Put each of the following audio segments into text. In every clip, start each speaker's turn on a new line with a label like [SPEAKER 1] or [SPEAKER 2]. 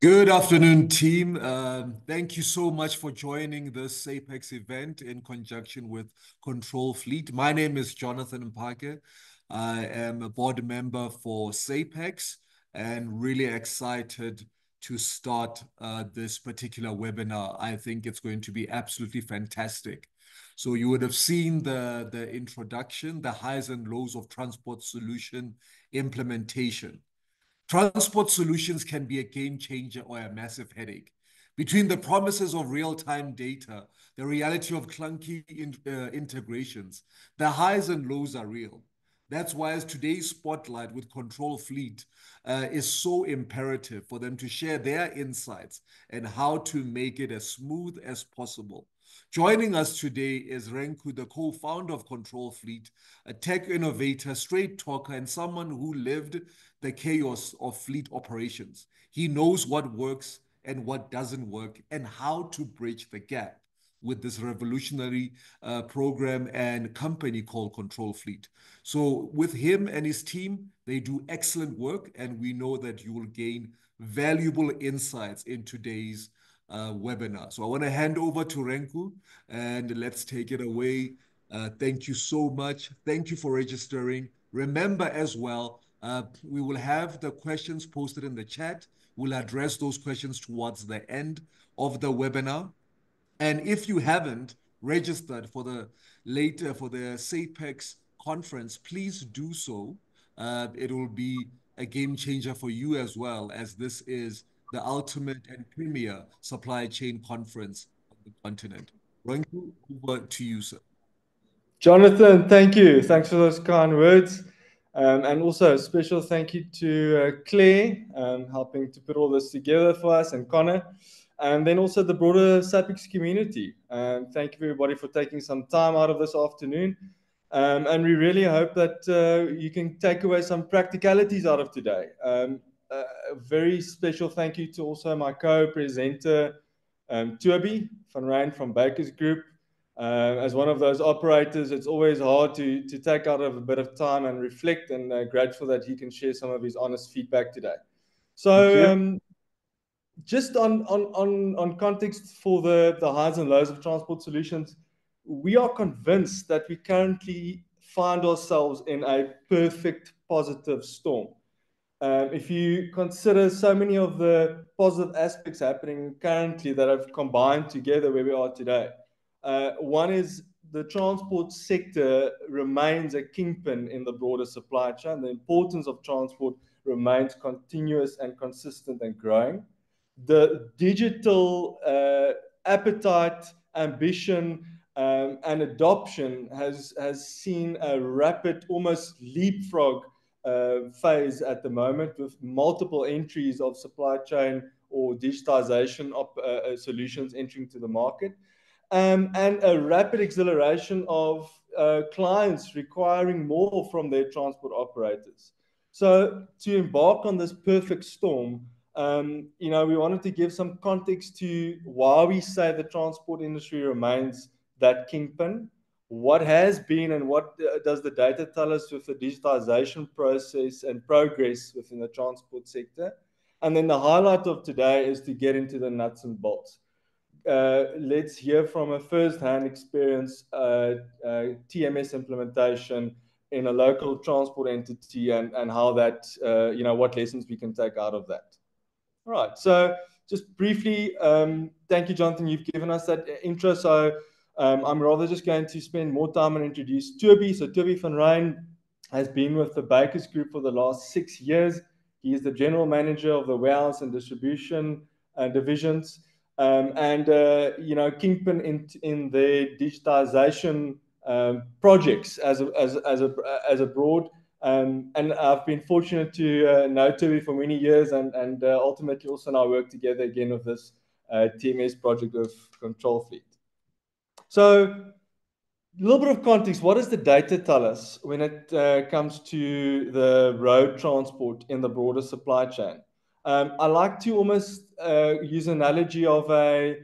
[SPEAKER 1] Good afternoon, team. Thank you so much for joining this Apex event in conjunction with Control Fleet. My name is Jonathan Mpake. I am a board member for SAPEX and really excited to start this particular webinar. I think it's going to be absolutely fantastic. So you would have seen the introduction, the highs and lows of transport solution implementation. Transport solutions can be a game changer or a massive headache. Between the promises of real-time data, the reality of clunky integrations, the highs and lows are real. That's why as today's spotlight with Control Fleet is so imperative for them to share their insights and how to make it as smooth as possible. Joining us today is Renku, the co-founder of Control Fleet, a tech innovator, straight talker, and someone who lived the chaos of fleet operations. He knows what works and what doesn't work and how to bridge the gap with this revolutionary program and company called Control Fleet. So with him and his team, they do excellent work, and we know that you will gain valuable insights in today's webinar. So I want to hand over to Renku, and let's take it away. Thank you so much. Thank you for registering. Remember as well, we will have the questions posted in the chat. We'll address those questions towards the end of the webinar. And if you haven't registered for the SAPEX conference, please do so. It will be a game changer for you as well, as this is the ultimate and premier supply chain conference on the continent. Renku, over to you, sir.
[SPEAKER 2] Jonathan, thank you. Thanks for those kind words. And also a special thank you to Claire, helping to put all this together for us, and Connor, and then also the broader SAPEX community. Thank you everybody for taking some time out of this afternoon. And we really hope that you can take away some practicalities out of today. A very special thank you to also my co-presenter, Toby van Rijn from Bakers Group. As one of those operators, it's always hard to take out of a bit of time and reflect, and grateful that he can share some of his honest feedback today. So just on context for the highs and lows of transport solutions, we are convinced that we currently find ourselves in a perfect positive storm. If you consider so many of the positive aspects happening currently that have combined together where we are today. One is the transport sector remains a kingpin in the broader supply chain. The importance of transport remains continuous and consistent and growing. The digital appetite, ambition, and adoption has seen a rapid, almost leapfrog phase at the moment, with multiple entries of supply chain or digitization solutions entering to the market. And a rapid acceleration of clients requiring more from their transport operators. So to embark on this perfect storm, we wanted to give some context to why we say the transport industry remains that kingpin, what has been and what does the data tell us with the digitization process and progress within the transport sector. And then the highlight of today is to get into the nuts and bolts. Let's hear from a first-hand experience TMS implementation in a local transport entity, and how that, what lessons we can take out of that. All right, so just briefly, thank you, Jonathan, you've given us that intro. So I'm rather just going to spend more time and introduce Toby. So Toby van Rijn has been with the Bakers Group for the last 6 years. He is the general manager of the warehouse and distribution divisions. Kingpin in the digitization projects as a broad. And I've been fortunate to know Toby for many years, and ultimately also now work together again with this TMS project of Control Fleet. So a little bit of context. What does the data tell us when it comes to the road transport in the broader supply chain? I like to almost use an analogy of a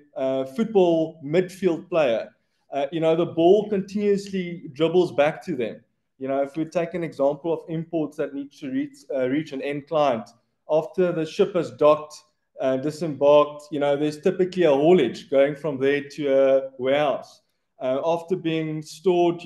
[SPEAKER 2] football midfield player. The ball continuously dribbles back to them. If we take an example of imports that need to reach an end client, after the ship has docked, disembarked, there's typically a haulage going from there to a warehouse. After being stored,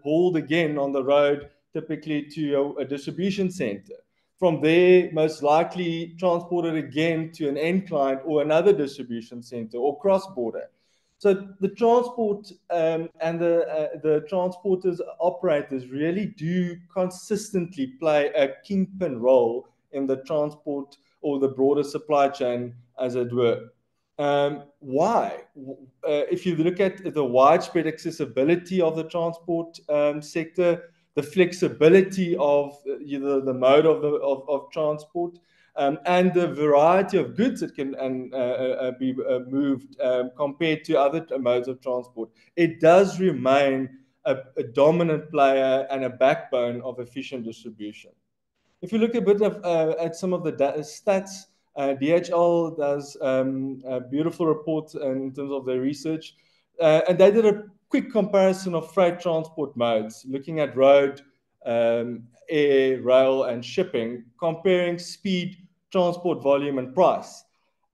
[SPEAKER 2] hauled again on the road, typically to a distribution center. From there, most likely transported again to an end client or another distribution center or cross-border. So the transport and the transporters, operators really do consistently play a kingpin role in the transport or the broader supply chain, as it were. Why? If you look at the widespread accessibility of the transport sector, the flexibility of the mode of transport, and the variety of goods that can be moved compared to other modes of transport, it does remain a dominant player and a backbone of efficient distribution. If you look a bit at some of the stats, DHL does a beautiful report in terms of their research, and they did a quick comparison of freight transport modes, looking at road, air, rail, and shipping, comparing speed, transport volume, and price.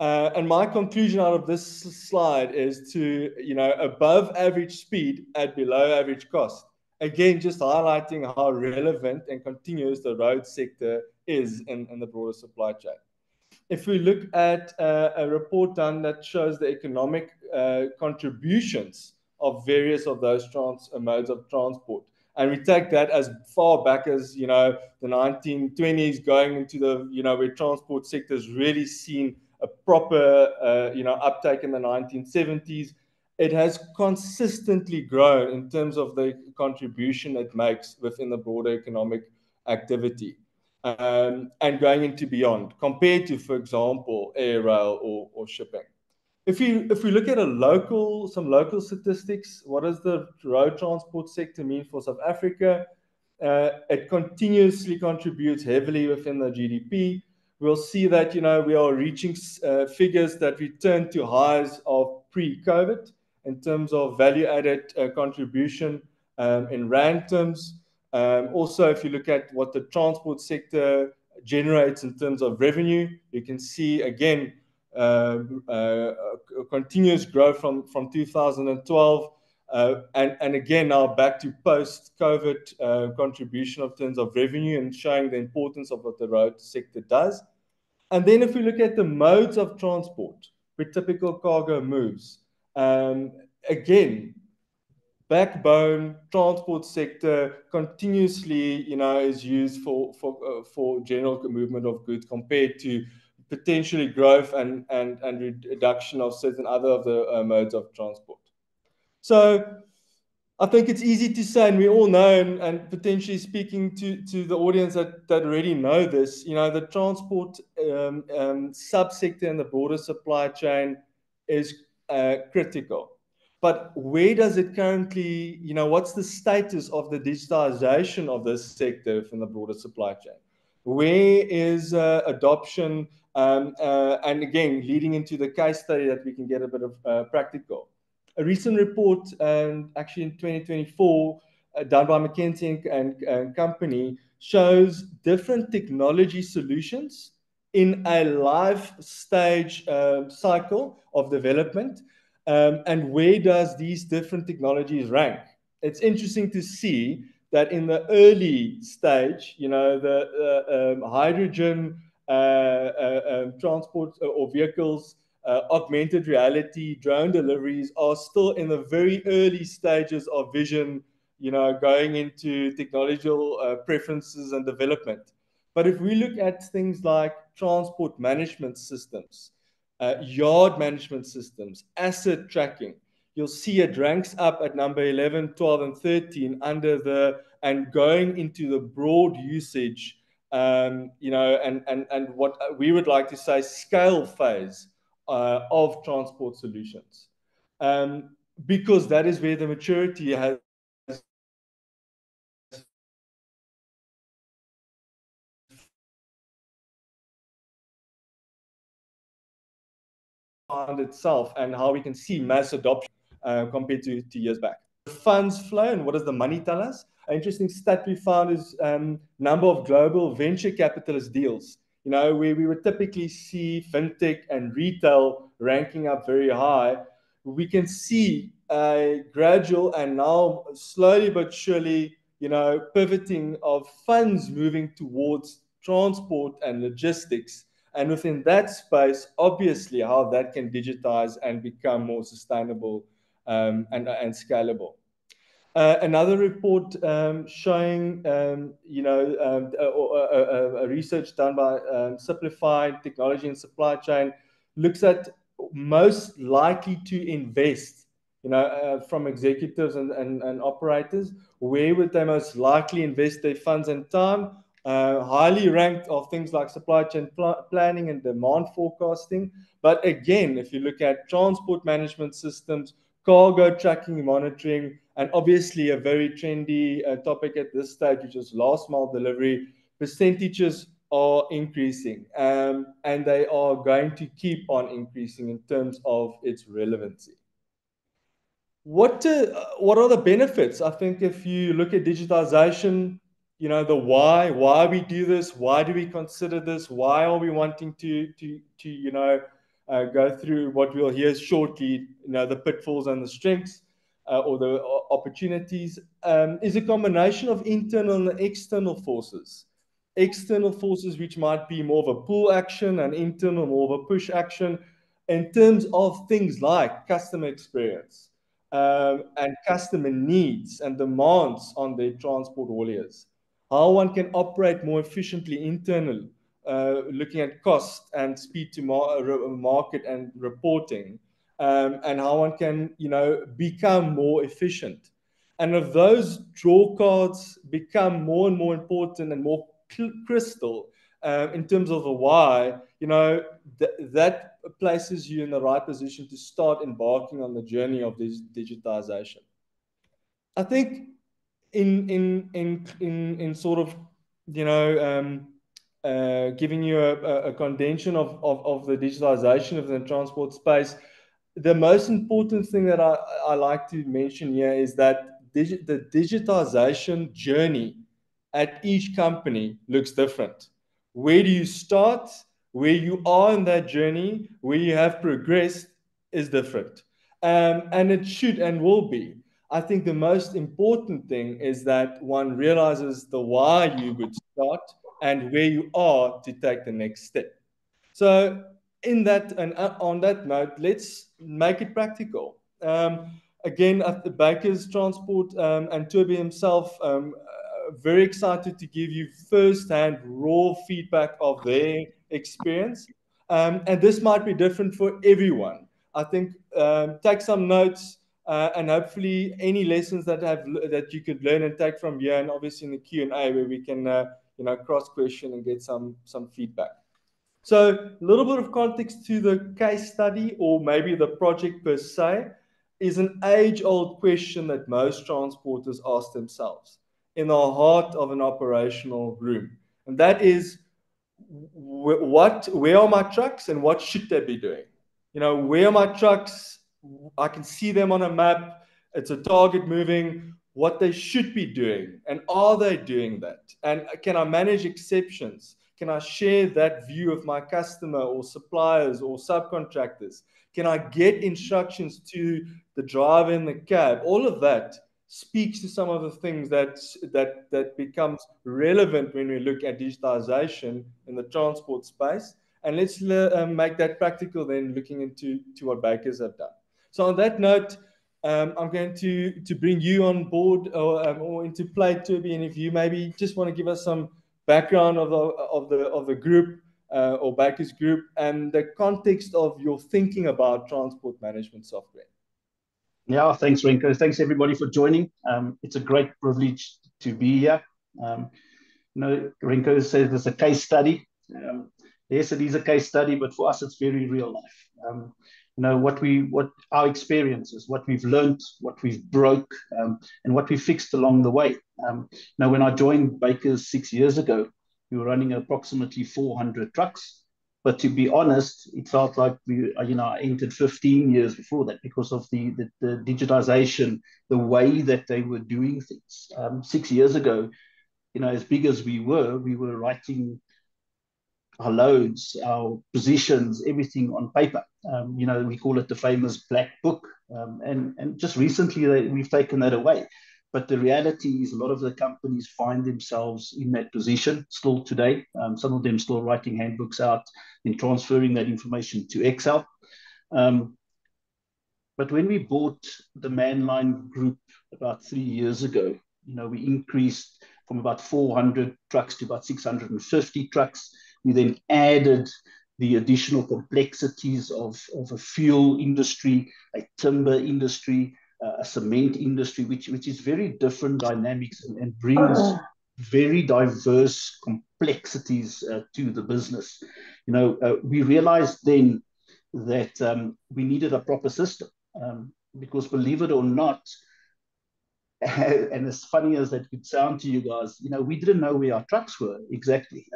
[SPEAKER 2] And my conclusion out of this slide is to, above average speed at below average cost. Again, just highlighting how relevant and continuous the road sector is in the broader supply chain. If we look at a report done that shows the economic contributions of various of those modes of transport, and we take that as far back as, the 1920s, going into the, where transport sector has really seen a proper, uptake in the 1970s. It has consistently grown in terms of the contribution it makes within the broader economic activity, and going into beyond, compared to, for example, air, rail, or shipping. If we look at some local statistics, what does the road transport sector mean for South Africa? It continuously contributes heavily within the GDP. We'll see that, we are reaching figures that return to highs of pre-COVID in terms of value-added contribution in rand terms. Also, if you look at what the transport sector generates in terms of revenue, you can see, again, continuous growth from 2012. And again, now back to post-COVID contribution of terms of revenue, and showing the importance of what the road sector does. And then if we look at the modes of transport where typical cargo moves, again, backbone transport sector continuously, is used for general movement of goods, compared to potentially growth and reduction of certain other of the modes of transport. So I think it's easy to say, and we all know, and potentially speaking to the audience that already know this, the transport subsector in the broader supply chain is critical. But where does it currently, what's the status of the digitization of this sector in the broader supply chain? Where is adoption? And again, leading into the case study that we can get a bit of practical. A recent report, actually in 2024, done by McKinsey and Company, shows different technology solutions in a life stage cycle of development. And where does these different technologies rank? It's interesting to see that in the early stage, the hydrogen transport or vehicles, augmented reality, drone deliveries are still in the very early stages of vision, going into technological preferences and development. But if we look at things like transport management systems, yard management systems, asset tracking, you'll see it ranks up at number 11, 12, and 13 and going into the broad usage, and what we would like to say scale phase of transport solutions, because that is where the maturity has found itself, and how we can see mass adoption compared to years back. Funds flow, and what does the money tell us? An interesting stat we found is number of global venture capitalist deals. where we would typically see fintech and retail ranking up very high, we can see a gradual and now slowly but surely, pivoting of funds moving towards transport and logistics. And within that space, obviously, how that can digitize and become more sustainable and scalable. Another report showing, a research done by Simplified Technology and Supply Chain looks at most likely to invest, from executives and operators. Where would they most likely invest their funds and time? Highly ranked are things like supply chain planning and demand forecasting. But again, if you look at transport management systems, cargo tracking and monitoring, and obviously a very trendy topic at this stage, which is last mile delivery, percentages are increasing, and they are going to keep on increasing in terms of its relevancy. What are the benefits? I think if you look at digitization, the why we do this, why do we consider this, why are we wanting to go through what we'll hear shortly, the pitfalls and the strengths, or the opportunities, is a combination of internal and external forces. External forces, which might be more of a pull action, and internal, more of a push action, in terms of things like customer experience, and customer needs and demands on their transport hauliers. How one can operate more efficiently internally, looking at cost and speed to market and reporting, and how one can, become more efficient. And if those draw cards become more and more important and more crystal, in terms of the why, that places you in the right position to start embarking on the journey of this digitization. I think in sort of, giving you a condensation of the digitalization of the transport space, the most important thing that I like to mention here is that the digitization journey at each company looks different. Where do you start? Where you are in that journey, where you have progressed, is different. And it should and will be. I think the most important thing is that one realizes the why you would start and where you are to take the next step. So, in that and on that note, let's make it practical. Again, at the Bakers Transport, and Toby himself, very excited to give you first-hand raw feedback of their experience. And this might be different for everyone. I think take some notes, and hopefully any lessons that you could learn and take from here, and obviously in the Q&A where we can cross question and get some feedback. So a little bit of context to the case study, or maybe the project per se, is an age-old question that most transporters ask themselves in the heart of an operational room. And that is, where are my trucks and what should they be doing? Where are my trucks? I can see them on a map. It's a target moving. What they should be doing, and are they doing that? And can I manage exceptions? Can I share that view of my customer or suppliers or subcontractors? Can I get instructions to the driver in the cab? All of that speaks to some of the things that becomes relevant when we look at digitization in the transport space. And let's make that practical then, looking into what Bakers have done. So on that note, I'm going to bring you on board, or into play, Toby, and if you maybe just want to give us some background of the group, or Bakers Group, and the context of your thinking about transport management software.
[SPEAKER 3] Yeah, thanks, Renko. Thanks everybody for joining. It's a great privilege to be here. Renko says it's a case study. Yes, it is a case study, but for us, it's very real life. What our experiences, what we've learned, what we've broke, and what we fixed along the way. When I joined Bakers 6 years ago, we were running approximately 400 trucks. But to be honest, it felt like I entered 15 years before that, because of the digitization, the way that they were doing things. 6 years ago, as big as we were writing our loads, our positions, everything on paper. We call it the famous black book. And just recently we've taken that away. But the reality is a lot of the companies find themselves in that position still today. Some of them still writing handbooks out and transferring that information to Excel. But when we bought the Manline Group about 3 years ago, we increased from about 400 trucks to about 650 trucks. We then added the additional complexities of a fuel industry, a timber industry, a cement industry, which is very different dynamics and brings very diverse complexities to the business. We realized then that we needed a proper system, because believe it or not, and as funny as that could sound to you guys, we didn't know where our trucks were exactly.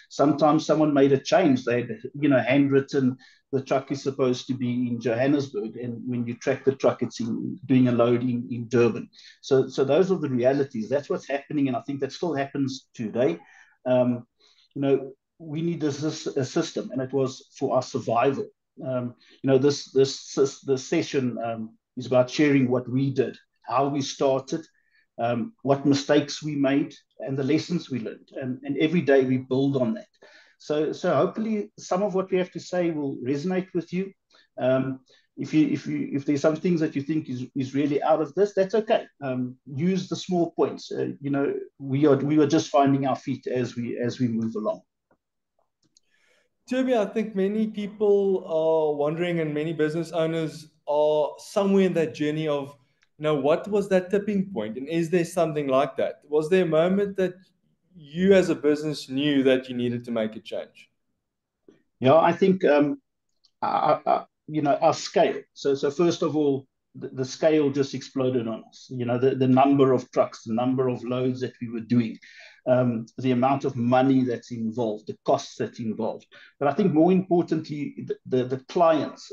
[SPEAKER 3] Sometimes someone made a change. They had, handwritten, the truck is supposed to be in Johannesburg, and when you track the truck, it's doing a load in Durban. So those are the realities. That's what's happening, and I think that still happens today. We need a system, and it was for our survival. This session is about sharing what we did, how we started, what mistakes we made, and the lessons we learned. And every day we build on that. So hopefully some of what we have to say will resonate with you. If there's some things that you think is really out of this, that's okay. Use the small points. We are just finding our feet as we move along.
[SPEAKER 2] Toby, I think many people are wondering, and many business owners are somewhere in that journey of, what was that tipping point? And is there something like that? Was there a moment that you as a business knew that you needed to make a change?
[SPEAKER 3] Yeah, I think, our scale. So first of all, the scale just exploded on us. The number of trucks, the number of loads that we were doing, the amount of money that's involved, the costs that's involved. But I think more importantly, the clients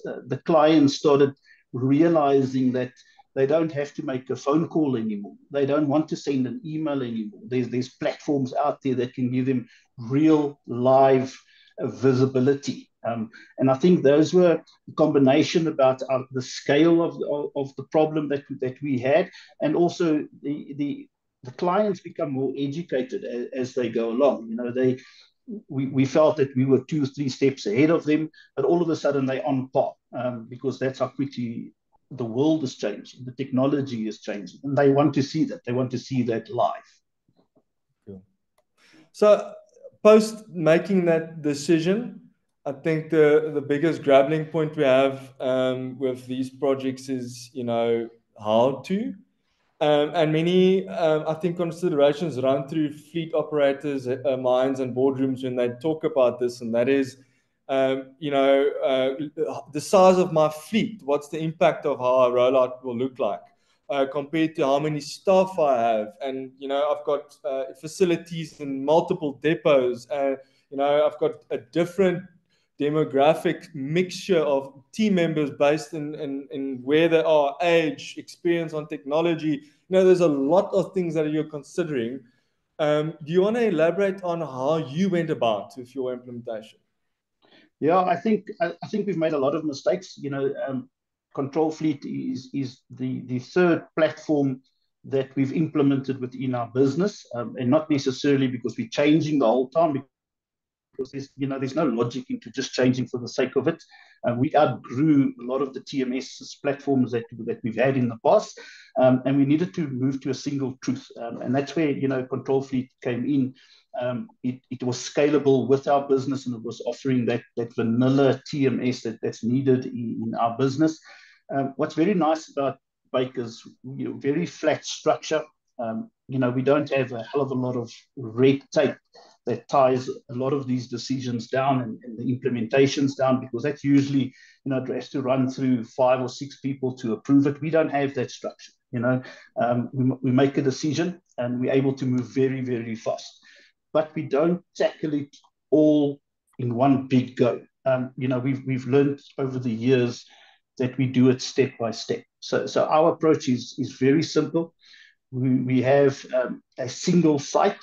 [SPEAKER 3] started realizing that they don't have to make a phone call anymore. They don't want to send an email anymore. There's platforms out there that can give them real live visibility. And I think those were a combination about the scale of the problem that we had, and also the clients become more educated as they go along. We felt that we were 2-3 steps ahead of them, but all of a sudden they're on par, because that's how quickly the world is changing, the technology is changing, and they want to see that. They want to see that live.
[SPEAKER 2] Cool. So post making that decision, I think the biggest grappling point we have with these projects is, how to. And many, I think, considerations run through fleet operators' minds and boardrooms when they talk about this, and that is, the size of my fleet. What's the impact of how a rollout will look like compared to how many staff I have? And, I've got facilities in multiple depots. I've got a different demographic mixture of team members based in where they are, age, experience on technology. There's a lot of things that you're considering. Do you want to elaborate on how you went about with your implementation?
[SPEAKER 3] Yeah, I think we've made a lot of mistakes. Control Fleet is the third platform that we've implemented within our business, and not necessarily because we're changing the whole time, because there's no logic into just changing for the sake of it. We outgrew a lot of the TMS platforms that we've had in the past, and we needed to move to a single truth, and that's where Control Fleet came in. It was scalable with our business, and it was offering that vanilla TMS that's needed in our business. What's very nice about Baker's, very flat structure. We don't have a hell of a lot of red tape that ties a lot of these decisions down and the implementations down, because that's usually, it has to run through 5 or 6 people to approve it. We don't have that structure. We make a decision and we're able to move very, very fast, but we don't tackle it all in one big go. We've learned over the years that we do it step by step. So our approach is very simple. We have a single site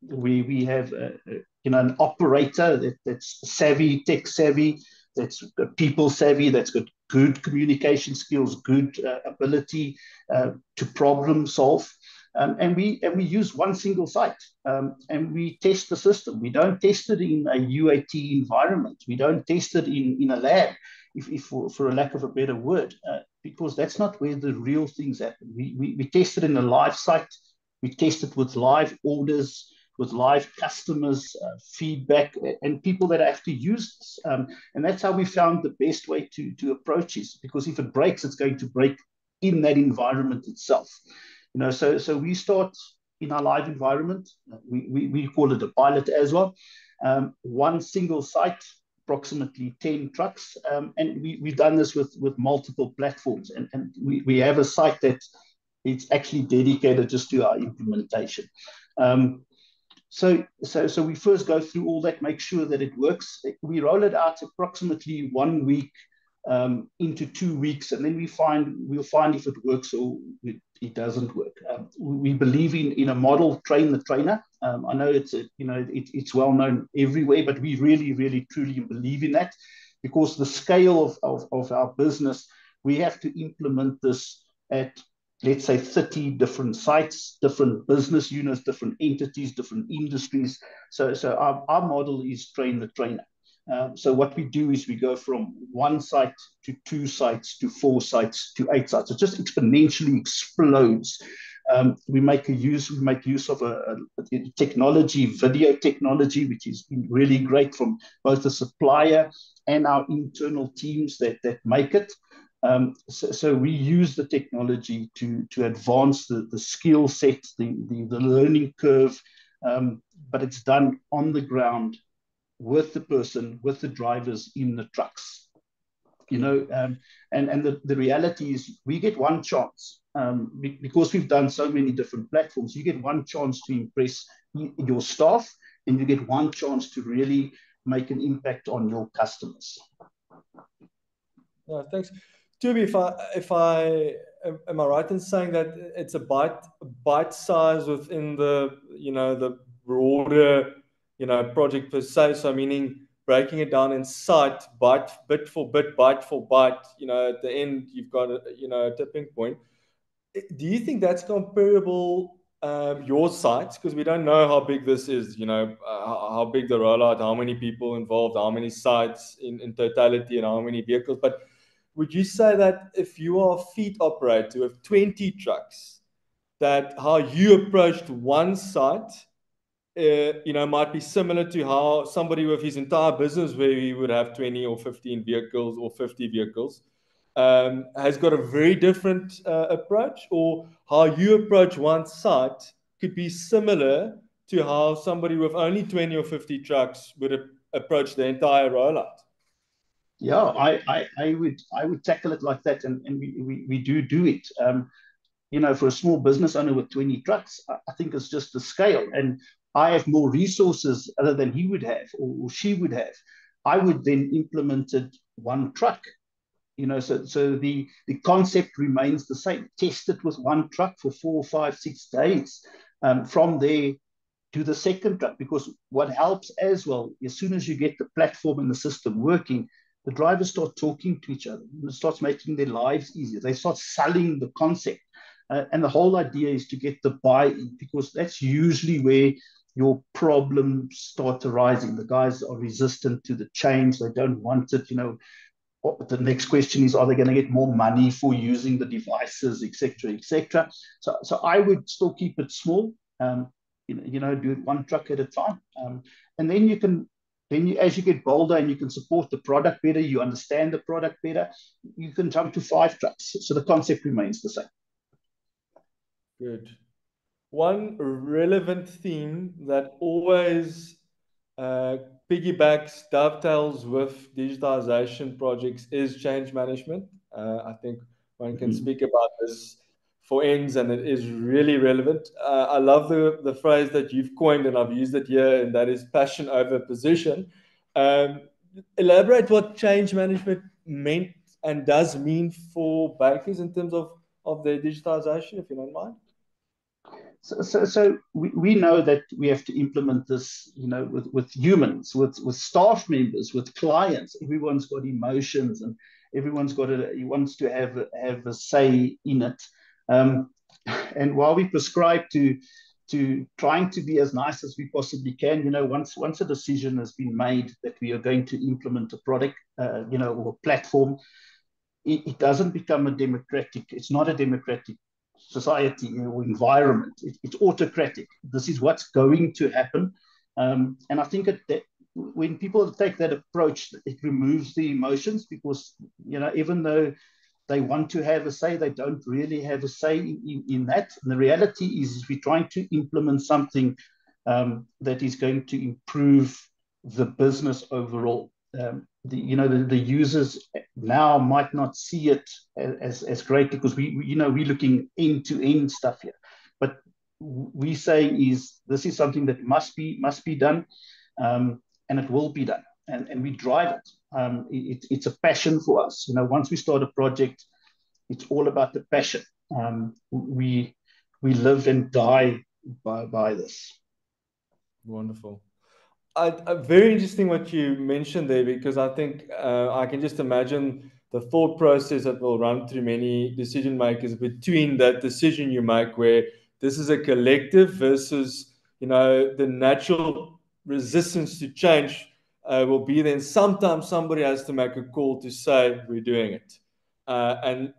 [SPEAKER 3] We have an operator that's savvy, tech savvy, that's people savvy, that's got good communication skills, good ability to problem solve. And we use one single site, and we test the system. We don't test it in a UAT environment. We don't test it in a lab, if for a lack of a better word, because that's not where the real things happen. We test it in a live site. We test it with live orders, with live customers, feedback, and people that have to use this. And that's how we found the best way to approach this, because if it breaks, it's going to break in that environment itself. So we start in our live environment. We call it a pilot as well. One single site, approximately 10 trucks. And we've done this with multiple platforms. And we have a site that it's actually dedicated just to our implementation. So we first go through all that, make sure that it works. We roll it out approximately 1 week into 2 weeks, and then we'll find if it works or it doesn't work. We believe in a model, train the trainer. I know it's well known everywhere, but we really, really, truly believe in that, because the scale of our business, we have to implement this at, let's say, 30 different sites, different business units, different entities, different industries. So our model is train the trainer. So what we do is we go from 1 site to 2 sites to 4 sites to 8 sites. It just exponentially explodes. We make use of a technology, video technology, which has been really great from both the supplier and our internal teams that make it. So we use the technology to advance the skill set, the learning curve, but it's done on the ground with the person, with the drivers in the trucks. And the reality is we get one chance, because we've done so many different platforms. You get one chance to impress your staff, and you get one chance to really make an impact on your customers.
[SPEAKER 2] Thanks. Toby, am I right in saying that it's a bite size within the broader project per se? So meaning breaking it down in site, bit for bit, byte for byte. At the end you've got a tipping point. Do you think that's comparable? Your sites, because we don't know how big this is. How big the rollout, how many people involved, how many sites in totality, and how many vehicles, but would you say that if you are a fleet operator with 20 trucks, that how you approached one site, might be similar to how somebody with his entire business, where he would have 20 or 15 vehicles or 50 vehicles, has got a very different approach, or how you approach one site could be similar to how somebody with only 20 or 50 trucks would approach the entire rollout?
[SPEAKER 3] Yeah, I would tackle it like that, and we do it. For a small business owner with 20 trucks, I think it's just the scale. And I have more resources other than he would have or she would have. I would then implement it 1 truck. So the concept remains the same. Test it with 1 truck for 4, 5, 6 days. From there to the second truck, because what helps as well, as soon as you get the platform and the system working, the drivers start talking to each other. It starts making their lives easier. They start selling the concept. And the whole idea is to get the buy-in, because that's usually where your problems start arising. The guys are resistant to the change. They don't want it. The next question is, are they going to get more money for using the devices, etc., etc.? So I would still keep it small. Do it 1 truck at a time. And then as you get bolder and you can support the product better, you understand the product better, you can jump to 5 trucks. So the concept remains the same.
[SPEAKER 2] Good. One relevant theme that always piggybacks, dovetails with digitization projects is change management. I think one can speak about this for ends, and it is really relevant. I love the phrase that you've coined, and I've used it here, and that is passion over position. Elaborate what change management meant and does mean for bakers in terms of their digitization, if you don't mind.
[SPEAKER 3] So we know that we have to implement this, with humans, with staff members, with clients. Everyone's got emotions, and everyone's he wants to have a say in it. And while we prescribe to trying to be as nice as we possibly can, once a decision has been made that we are going to implement a product, or a platform, it doesn't become it's not a democratic society or environment. It's autocratic. This is what's going to happen. And I think that when people take that approach, it removes the emotions, because, even though they want to have a say, they don't really have a say in that. And the reality is we're trying to implement something that is going to improve the business overall. The users now might not see it as great, because we're looking end to end stuff here, but we say this is something that must be done, and it will be done, and we drive it. It's a passion for us. Once we start a project, it's all about the passion. We live and die by this.
[SPEAKER 2] Wonderful. Very interesting what you mentioned there, because I think I can just imagine the thought process that will run through many decision makers between that decision you make, where this is a collective versus, the natural resistance to change will be then sometimes somebody has to make a call to say we're doing it, and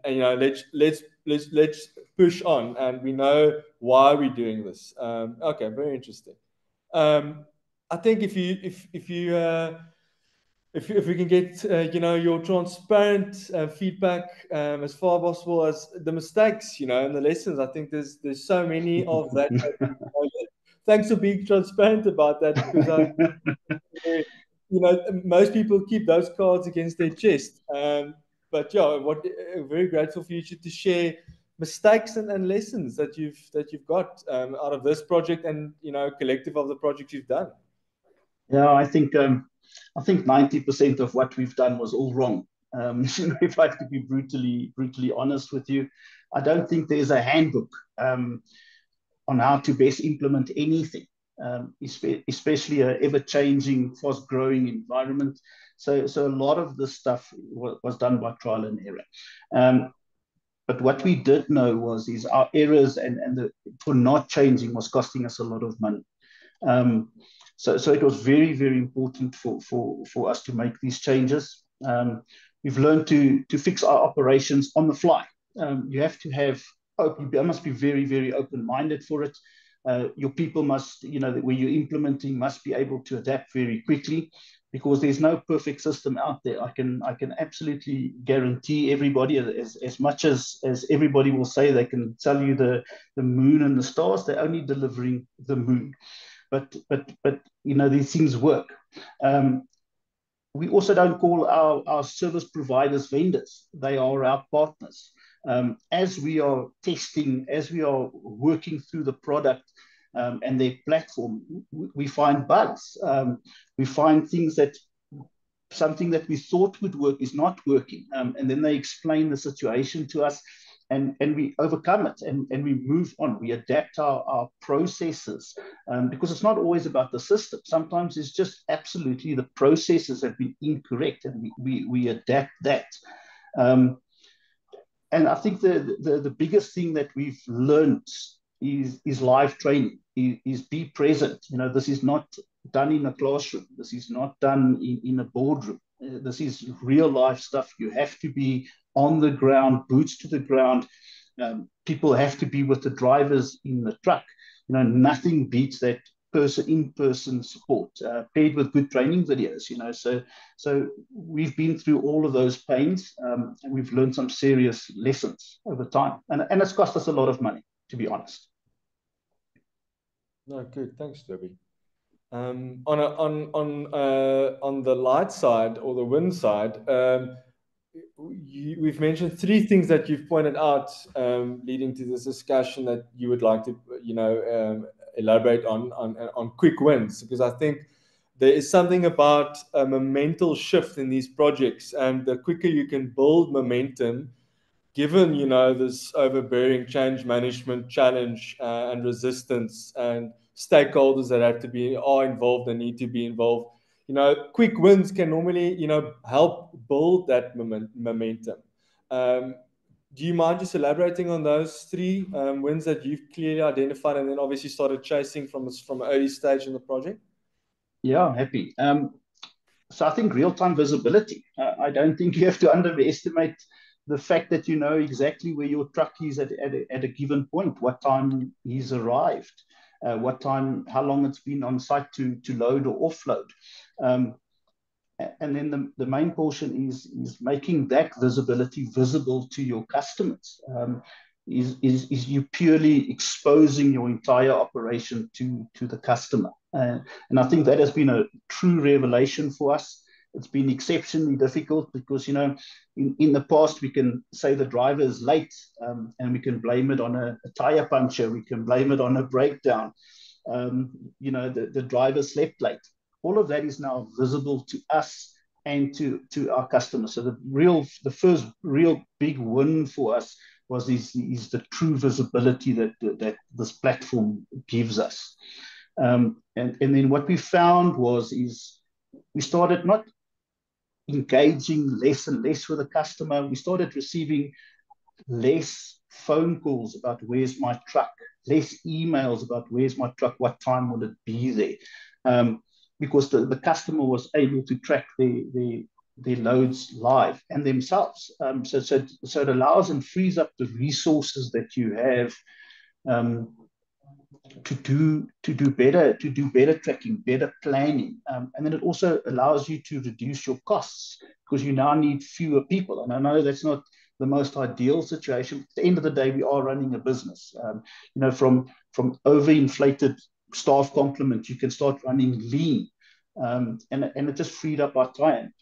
[SPEAKER 2] let's push on, and we know why we're doing this. Okay, very interesting. I think if we can get your transparent feedback as far as possible as the mistakes, and the lessons. I think there's so many of that. Thanks for being transparent about that, because most people keep those cards against their chest. But yeah, very grateful for you to share mistakes and lessons that you've got out of this project, and collective of the projects you've done.
[SPEAKER 3] Yeah, I think 90% of what we've done was all wrong. If I have to be brutally honest with you, I don't think there's a handbook on how to best implement anything, especially an ever-changing, fast-growing environment. So a lot of this stuff was done by trial and error. But what we did know is our errors and for not changing was costing us a lot of money. So it was very, very important for us to make these changes. We've learned to fix our operations on the fly. You have to have you must be very, very open-minded for it. Your people must, where you're implementing, must be able to adapt very quickly, because there's no perfect system out there. I can absolutely guarantee everybody, as much as everybody will say they can tell you the moon and the stars, they're only delivering the moon. But these things work. We also don't call our service providers vendors. They are our partners. As we are testing, as we are working through the product and their platform, we find bugs. We find things something that we thought would work is not working. And then they explain the situation to us, and we overcome it, and we move on. We adapt our processes, because it's not always about the system. Sometimes it's just absolutely the processes have been incorrect, and we adapt that. And I think the biggest thing that we've learned is live training, is be present. This is not done in a classroom. This is not done in a boardroom. This is real life stuff. You have to be on the ground, boots to the ground. People have to be with the drivers in the truck. Nothing beats that in-person support, paired with good training videos. So we've been through all of those pains, and we've learned some serious lessons over time, and it's cost us a lot of money, to be honest.
[SPEAKER 2] No, good. Thanks, Toby. On the light side or the wind side, we've mentioned three things that you've pointed out leading to this discussion that you would like to elaborate on quick wins, because I think there is something about a momental shift in these projects, and the quicker you can build momentum, given, you know, this overbearing change management challenge and resistance and stakeholders that are involved and need to be involved, you know, quick wins can normally, you know, help build that momentum. Um, do you mind just elaborating on those three wins that you've clearly identified and then obviously started chasing from an early stage in the project?
[SPEAKER 3] Yeah, happy. So I think real-time visibility. I don't think you have to underestimate the fact that you know exactly where your truck is at a given point, what time he's arrived, what time, how long it's been on site to load or offload. Um, and then the main portion is making that visibility visible to your customers. Is you purely exposing your entire operation to the customer. And I think that has been a true revelation for us. It's been exceptionally difficult because, you know, in the past, we can say the driver is late, and we can blame it on a tire puncture. We can blame it on a breakdown. You know, the driver slept late. All of that is now visible to us and to our customers. So the first real big win for us is the true visibility that this platform gives us. And then what we found is we started not engaging less and less with the customer. We started receiving less phone calls about where's my truck, less emails about where's my truck, what time will it be there, because the customer was able to track their loads live and themselves. So it allows and frees up the resources that you have, to do better tracking, better planning, and then it also allows you to reduce your costs because you now need fewer people. And I know that's not the most ideal situation. At the end of the day, we are running a business. You know, from overinflated staff complement, you can start running lean, and it just freed up our time.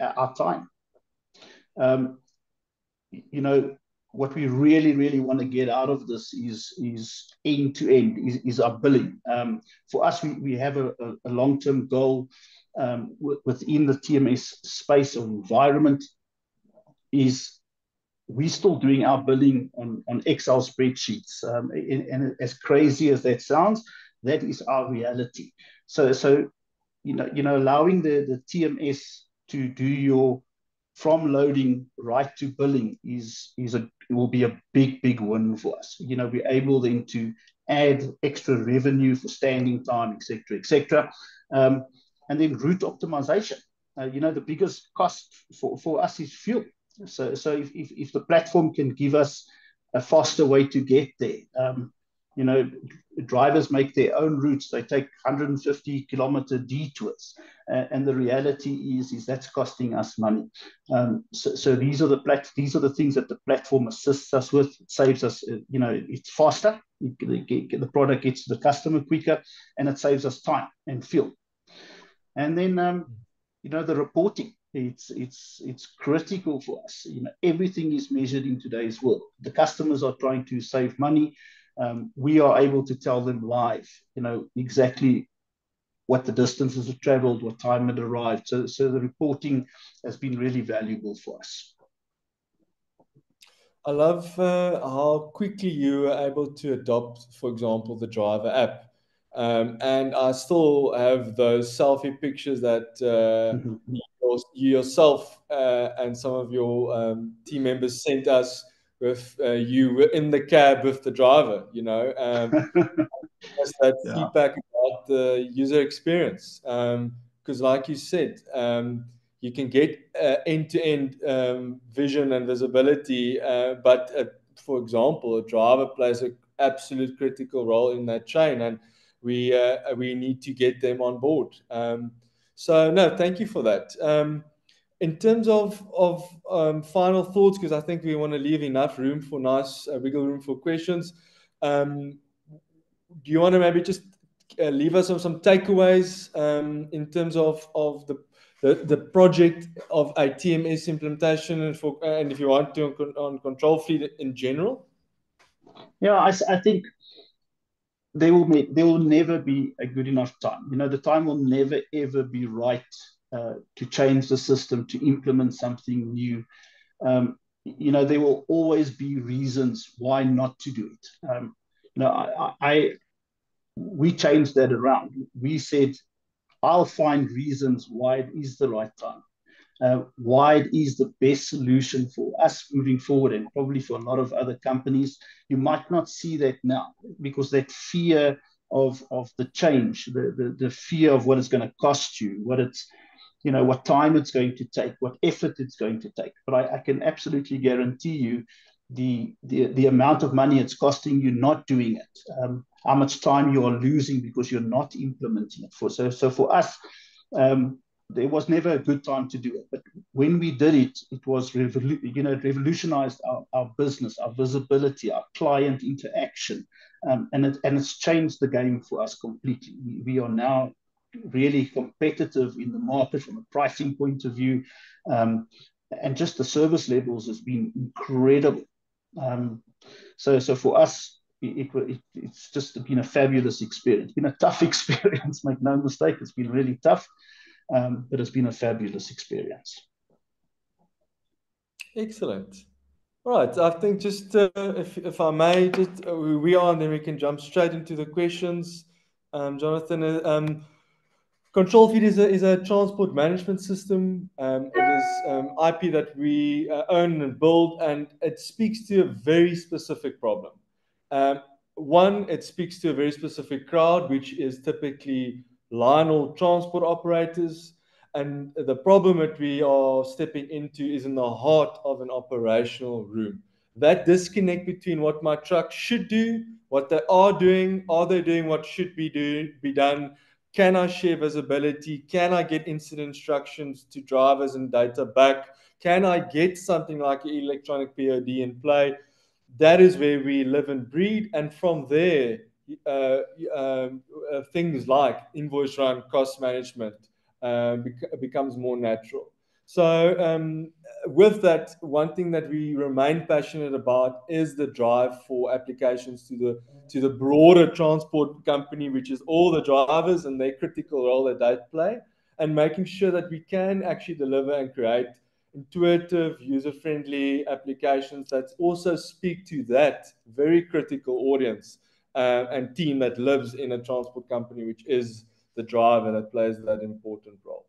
[SPEAKER 3] You know, what we really want to get out of this is end to end is our billing. For us, we have a long-term goal, within the TMS space or environment. Is we're still doing our billing on Excel spreadsheets, and as crazy as that sounds, that is our reality. So you know, allowing the TMS to do your from loading right to billing it will be a big win for us. You know, we're able then to add extra revenue for standing time, etc. And then route optimization. You know, the biggest cost for us is fuel. So if the platform can give us a faster way to get there, you know, drivers make their own routes. They take 150-kilometer detours, and the reality is that's costing us money. So these are the things that the platform assists us with. It saves us, you know, it's faster. The product gets to the customer quicker, and it saves us time and fuel. And then, you know, the reporting. It's critical for us. You know, everything is measured in today's world. The customers are trying to save money. We are able to tell them live, you know, exactly what the distances have traveled, what time it arrived. So the reporting has been really valuable for us.
[SPEAKER 2] I love how quickly you were able to adopt, for example, the driver app. And I still have those selfie pictures that you yourself and some of your team members sent us with you were in the cab with the driver, you know. That feedback about the user experience. Because like you said, you can get end-to-end vision and visibility, but for example, a driver plays an absolute critical role in that chain, and we need to get them on board. So no, thank you for that. In terms of final thoughts, because I think we want to leave enough room for nice wiggle room for questions. Do you want to maybe just leave us on some takeaways in terms of the project of a TMS implementation, and if you want to on Control Fleet in general?
[SPEAKER 3] Yeah, I think there will never be a good enough time. You know, the time will never ever be right to change the system, to implement something new. there will always be reasons why not to do it. We changed that around. We said, I'll find reasons why it is the right time, why it is the best solution for us moving forward, and probably for a lot of other companies. You might not see that now because that fear of the change, the fear of what it's going to cost you, what time it's going to take, what effort it's going to take. But I can absolutely guarantee you the amount of money it's costing you not doing it, how much time you are losing because you're not implementing it. So for us, there was never a good time to do it. But when we did it, it was it revolutionized our business, our visibility, our client interaction, and it's changed the game for us completely. We are now really competitive in the market from a pricing point of view, and just the service levels has been incredible. So for us, it's just been a fabulous experience. It's been a tough experience, make no mistake. It's been really tough, but it's been a fabulous experience.
[SPEAKER 2] Excellent. All right. I think just if I may, just we are, and then we can jump straight into the questions. Jonathan, Control Fleet is a transport management system. It is IP that we own and build, and it speaks to a very specific problem. One, it speaks to a very specific crowd, which is typically line haul transport operators. And the problem that we are stepping into is in the heart of an operational room. That disconnect between what my truck should do, what they are doing they doing what should be done? Can I share visibility? Can I get incident instructions to drivers and data back? Can I get something like an electronic POD in play? That is where we live and breed. And from there, things like invoice run, cost management becomes more natural. So with that, one thing that we remain passionate about is the drive for applications to the broader transport company, which is all the drivers and their critical role that they play, and making sure that we can actually deliver and create intuitive, user-friendly applications that also speak to that very critical audience and team that lives in a transport company, which is the driver that plays that important role.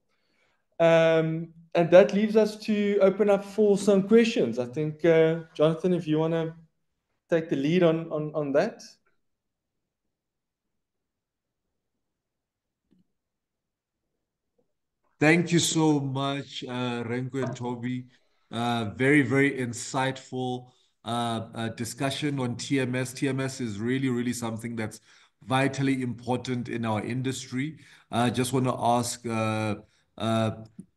[SPEAKER 2] And that leaves us to open up for some questions. I think, Jonathan, if you want to take the lead on that.
[SPEAKER 1] Thank you so much, Renko and Toby. Very, very insightful discussion on TMS. TMS is really, really something that's vitally important in our industry. I just want to ask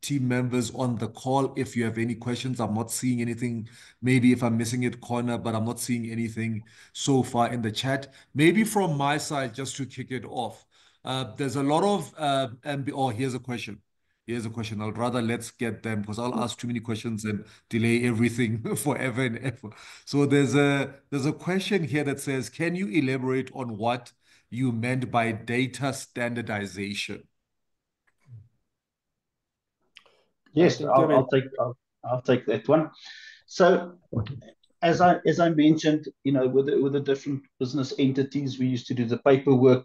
[SPEAKER 1] team members on the call if you have any questions. I'm not seeing anything. Maybe if I'm missing it, Connor, but I'm not seeing anything so far in the chat. Maybe from my side, just to kick it off, there's a lot of, here's a question. Here's a question. I'd rather let's get them because I'll ask too many questions and delay everything forever and ever. So there's a question here that says, can you elaborate on what you meant by data standardization?
[SPEAKER 3] Yes, I'll take that one. So as I mentioned, with the different business entities, we used to do the paperwork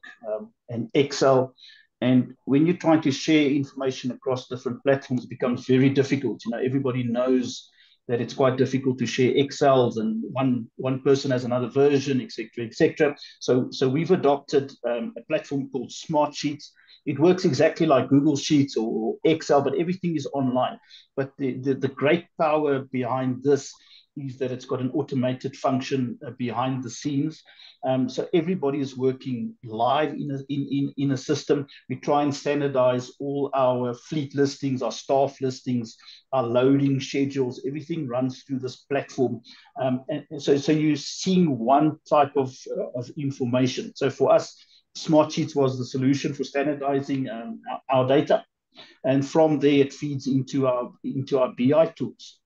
[SPEAKER 3] and Excel. And when you're trying to share information across different platforms, it becomes very difficult. Everybody knows that it's quite difficult to share Excels, and one person has another version, etc., etc. So we've adopted a platform called Smartsheets. It works exactly like Google Sheets or Excel, but everything is online. But the great power behind this is that it's got an automated function behind the scenes. So everybody is working live in a system. We try and standardize all our fleet listings, our staff listings, our loading schedules. Everything runs through this platform. And so you're seeing one type of information. So for us, Smartsheets was the solution for standardizing our data. And from there, it feeds into our BI tools.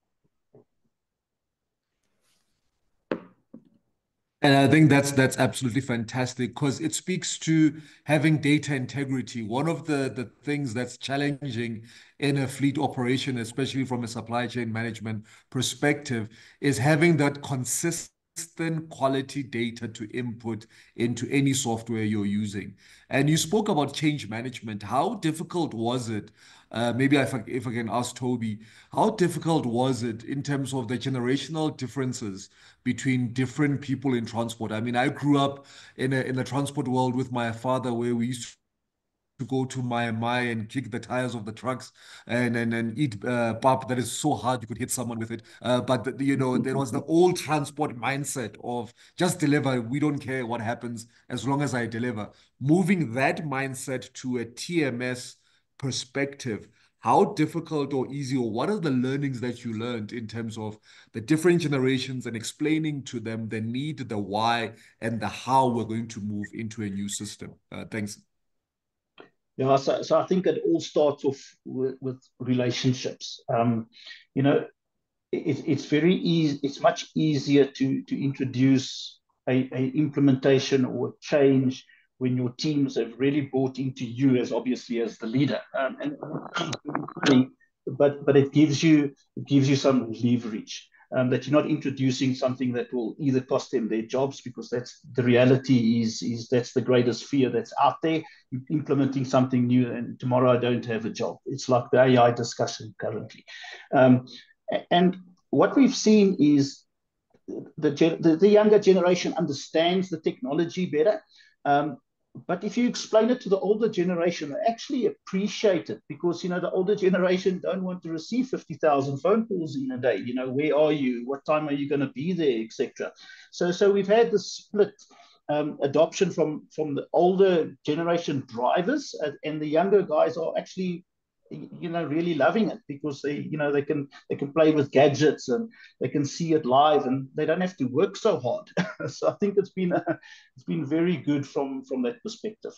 [SPEAKER 1] And I think that's absolutely fantastic because it speaks to having data integrity. One of the things that's challenging in a fleet operation, especially from a supply chain management perspective, is having that consistent quality data to input into any software you're using. And you spoke about change management. How difficult was it? Maybe if I can ask Toby, how difficult was it in terms of the generational differences between different people in transport? I mean, I grew up in a transport world with my father where we used to go to my and kick the tires of the trucks and eat pap that is so hard you could hit someone with it. But there was the old transport mindset of just deliver. We don't care what happens as long as I deliver. Moving that mindset to a TMS perspective, how difficult or easy, or what are the learnings that you learned in terms of the different generations and explaining to them the need, the why, and the how we're going to move into a new system? Thanks.
[SPEAKER 3] Yeah, so I think it all starts off with relationships. You know, it's very easy. It's much easier to introduce a implementation or a change when your teams have really bought into you as obviously as the leader. But it gives you some leverage. That you're not introducing something that will either cost them their jobs, because that's the reality is that's the greatest fear that's out there. You're implementing something new and tomorrow I don't have a job. It's like the AI discussion currently. Um, and what we've seen is the younger generation understands the technology better. Um, but if you explain it to the older generation, they actually appreciate it, because the older generation don't want to receive 50,000 phone calls in a day. Where are you? What time are you going to be there, etc. So we've had this split adoption from the older generation drivers, and the younger guys are actually really loving it, because they can play with gadgets and they can see it live and they don't have to work so hard. So I think it's been very good from that perspective.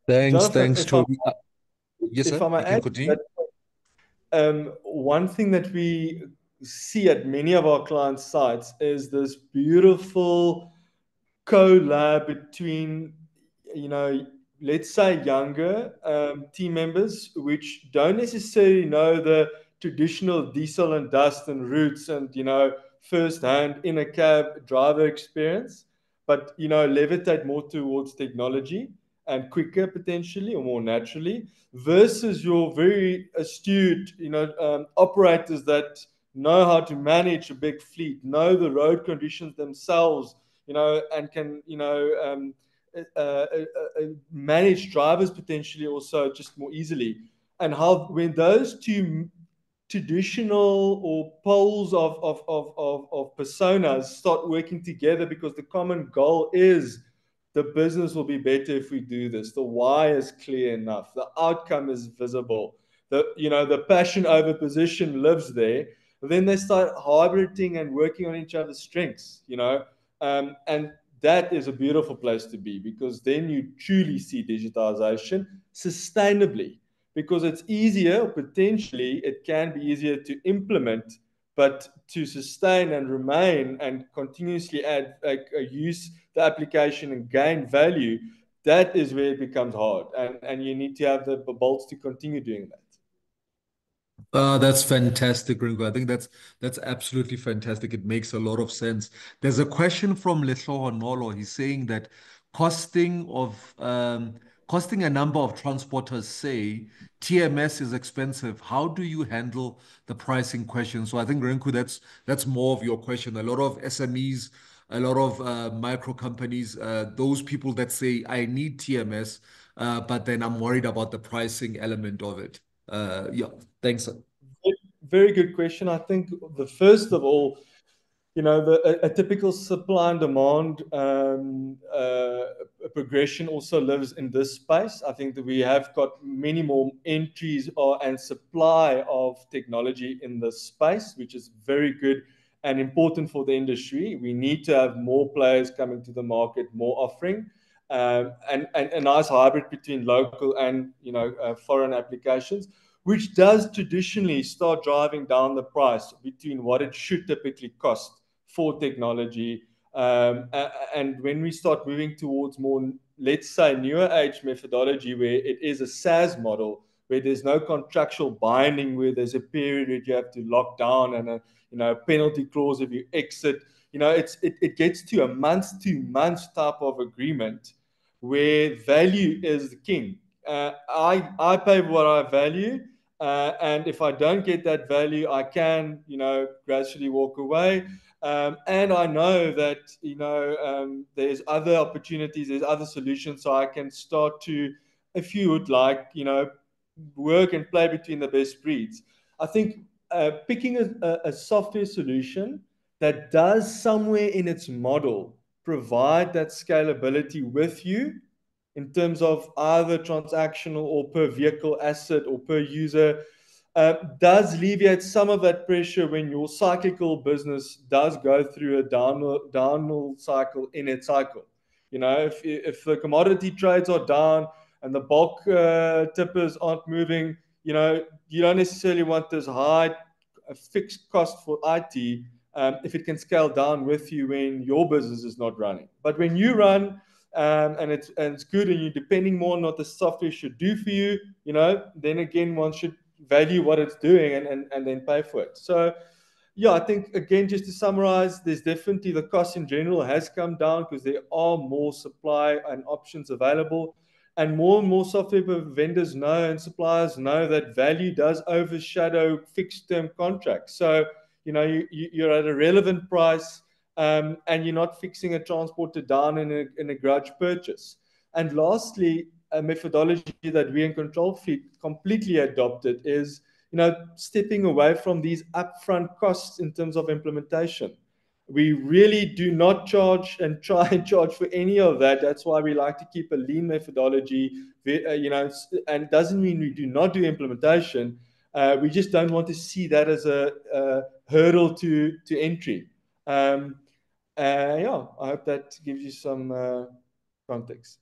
[SPEAKER 2] Jonathan,
[SPEAKER 1] Thanks, Toby. Yes,
[SPEAKER 2] if
[SPEAKER 1] sir,
[SPEAKER 2] I may
[SPEAKER 1] you can
[SPEAKER 2] add to
[SPEAKER 1] continue.
[SPEAKER 2] that, one thing that we see at many of our client sites is this beautiful collab between, let's say younger team members, which don't necessarily know the traditional diesel and dust and routes and, first-hand in a cab driver experience, but, levitate more towards technology and quicker potentially or more naturally, versus your very astute, operators that know how to manage a big fleet, know the road conditions themselves, and can, manage drivers potentially also just more easily. And how when those two traditional or poles of personas start working together, because the common goal is the business will be better if we do this. The why is clear enough. The outcome is visible. The passion over position lives there. Then they start hybriding and working on each other's strengths, and that is a beautiful place to be, because then you truly see digitization sustainably, because it's easier, potentially it can be easier to implement, but to sustain and remain and continuously add, use the application and gain value, that is where it becomes hard, and you need to have the bolts to continue doing that.
[SPEAKER 1] That's fantastic, Ringo. I think that's absolutely fantastic. It makes a lot of sense. There's a question from Lehloho Nolo. He's saying that costing of costing a number of transporters say TMS is expensive. How do you handle the pricing question? So I think Rinku, that's more of your question. A lot of SMEs, a lot of micro companies, those people that say I need TMS, but then I'm worried about the pricing element of it. Yeah, thanks.
[SPEAKER 2] Very good question. I think the first of all, a typical supply and demand progression also lives in this space. I think that we have got many more entries and supply of technology in this space, which is very good and important for the industry. We need to have more players coming to the market, more offering, and a nice hybrid between local and foreign applications, which does traditionally start driving down the price between what it should typically cost for technology. And when we start moving towards more, let's say, newer age methodology, where it is a SaaS model, where there's no contractual binding, where there's a period where you have to lock down and a penalty clause if you exit. It gets to a month to month type of agreement where value is the king. I pay what I value, and if I don't get that value, I can gradually walk away. And I know that there's other opportunities, there's other solutions, so I can start to, if you would like, work and play between the best breeds. I think picking a software solution that does somewhere in its model provide that scalability with you in terms of either transactional or per vehicle asset or per user, does alleviate some of that pressure when your cyclical business does go through a downward cycle in its cycle. If the commodity trades are down and the bulk tippers aren't moving, you don't necessarily want this high fixed cost for IT if it can scale down with you when your business is not running. But when you run, and it's good, and you're depending more on what the software should do for you, then again, one should value what it's doing and then pay for it. So yeah, I think, again, just to summarize, there's definitely the cost in general has come down because there are more supply and options available, and more software vendors know and suppliers know that value does overshadow fixed term contracts. So you're at a relevant price, and you're not fixing a transporter down in a grudge purchase. And lastly, a methodology that we in Control Fleet completely adopted is stepping away from these upfront costs in terms of implementation. We really do not charge and try and charge for any of that. That's why we like to keep a lean methodology, and it doesn't mean we do not do implementation. We just don't want to see that as a hurdle to entry. Yeah, I hope that gives you some context.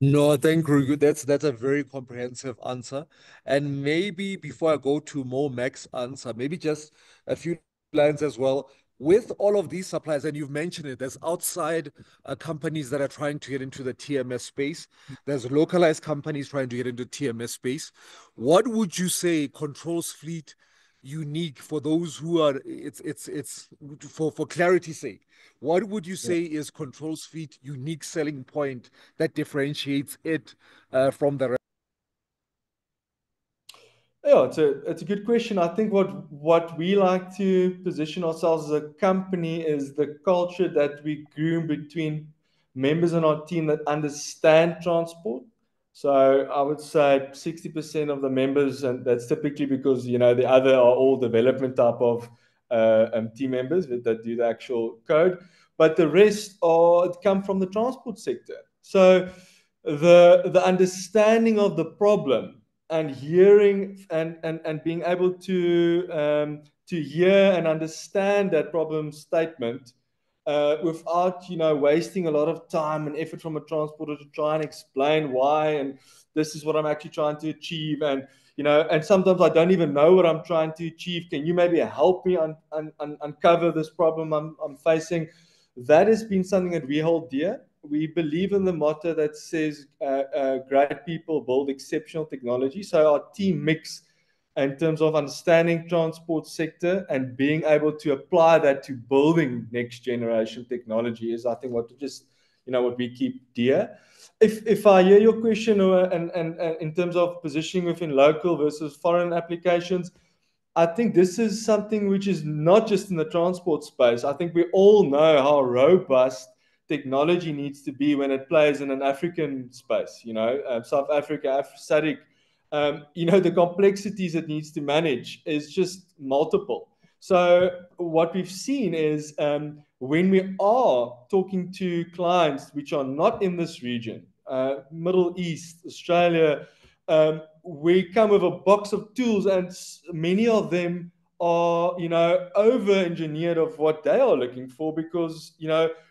[SPEAKER 1] No, thank you. That's a very comprehensive answer. And maybe before I go to Max answer, maybe just a few lines as well. With all of these suppliers, and you've mentioned it, there's outside companies that are trying to get into the TMS space. There's localized companies trying to get into TMS space. What would you say Controls Fleet unique for those who are, it's for clarity's sake, what would you say is Controls Fleet unique selling point that differentiates it from the rest?
[SPEAKER 2] Yeah, it's a good question. I think what we like to position ourselves as a company is the culture that we groom between members in our team that understand transport. So I would say 60% of the members, and that's typically because the other are all development type of team members that do the actual code, but the rest come from the transport sector. So the understanding of the problem and hearing and being able to hear and understand that problem statement without wasting a lot of time and effort from a transporter to try and explain why and this is what I'm actually trying to achieve, and and sometimes I don't even know what I'm trying to achieve. Can you maybe help me uncover this problem I'm facing? That has been something that we hold dear. We believe in the motto that says great people build exceptional technology. So our team mix in terms of understanding transport sector and being able to apply that to building next generation technology is, I think, what we keep dear. If I hear your question and in terms of positioning within local versus foreign applications, I think this is something which is not just in the transport space. I think we all know how robust technology needs to be when it plays in an African space, South Africa, SADC. The complexities it needs to manage is just multiple. So what we've seen is when we are talking to clients which are not in this region, Middle East, Australia, we come with a box of tools, and many of them are, over-engineered of what they are looking for, because,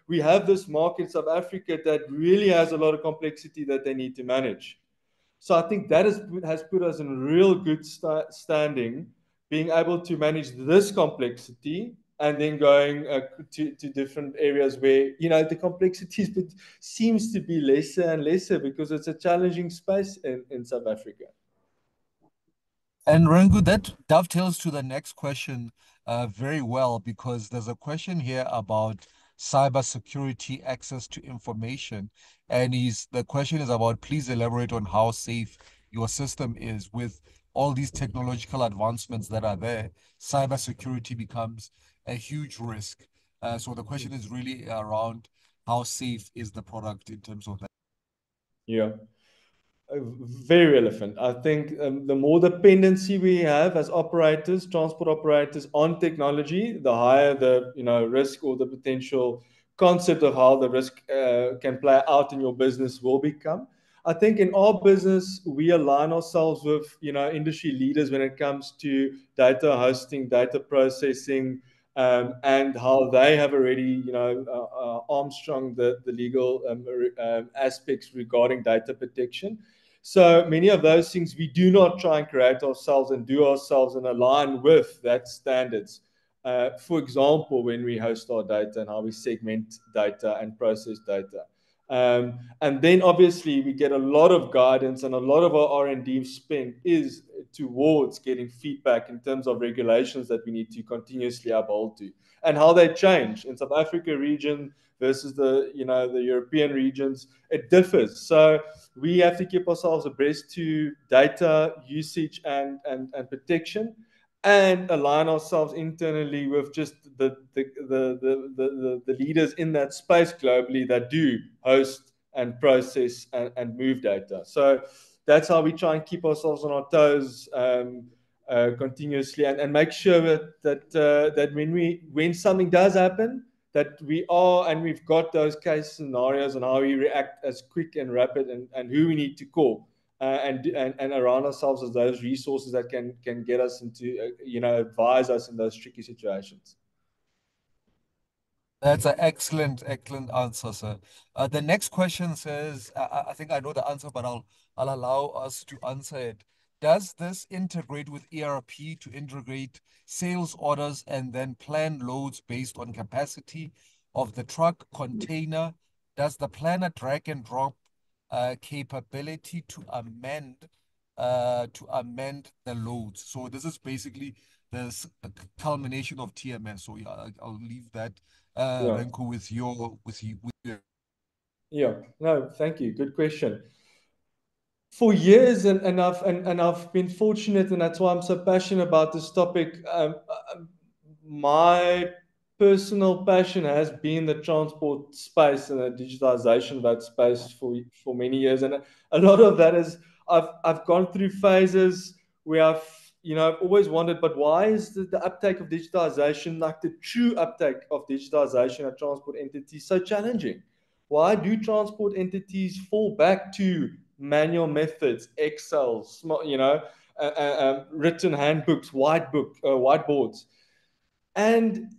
[SPEAKER 2] we have this market in South Africa that really has a lot of complexity that they need to manage. So I think that has put us in real good standing, being able to manage this complexity and then going to different areas where, you know, the complexities but seems to be lesser and lesser because it's a challenging space in South Africa.
[SPEAKER 1] And Rangu, that dovetails to the next question very well, because there's a question here about cybersecurity access to information. And the question is about, please elaborate on how safe your system is. With all these technological advancements that are there, cybersecurity becomes a huge risk. So the question is really around how safe is the product in terms of that.
[SPEAKER 2] Yeah. Very relevant. I think the more dependency we have as operators, transport operators, on technology, the higher the, you know, risk or the potential concept of how the risk can play out in your business will become. I think in our business we align ourselves with, you know, industry leaders when it comes to data hosting, data processing, and how they have already, you know, armstrong the legal aspects regarding data protection. So many of those things we do not try and create ourselves and do ourselves and align with that standards. For example, when we host our data and how we segment data and process data. And then obviously we get a lot of guidance, and a lot of our R&D spend is towards getting feedback in terms of regulations that we need to continuously uphold to, and how they change in South Africa region versus the, you know, the European regions. It differs. So we have to keep ourselves abreast to data usage and protection, and align ourselves internally with just the leaders in that space globally that do host and process and move data. So that's how we try and keep ourselves on our toes continuously, and make sure that when something does happen, that we've got those case scenarios and how we react as quick and rapid, and who we need to call, and around ourselves as those resources that can get us into, you know, advise us in those tricky situations.
[SPEAKER 1] That's an excellent answer, sir. The next question says, I think I know the answer, but I'll allow us to answer it. Does this integrate with ERP to integrate sales orders and then plan loads based on capacity of the truck container? Does the planner drag and drop capability to amend the loads? So this is basically the culmination of TMS. So yeah, I'll leave that, Ranku, with your.
[SPEAKER 2] Yeah, no, thank you. Good question. For years, and I've been fortunate, and that's why I'm so passionate about this topic. My personal passion has been the transport space and the digitization of that space for many years, and a lot of that is I've gone through phases where I've always wondered, but why is the uptake of digitization, like the true uptake of digitization at transport entities, so challenging? Why do transport entities fall back to manual methods, Excel, written handbooks, whiteboards? And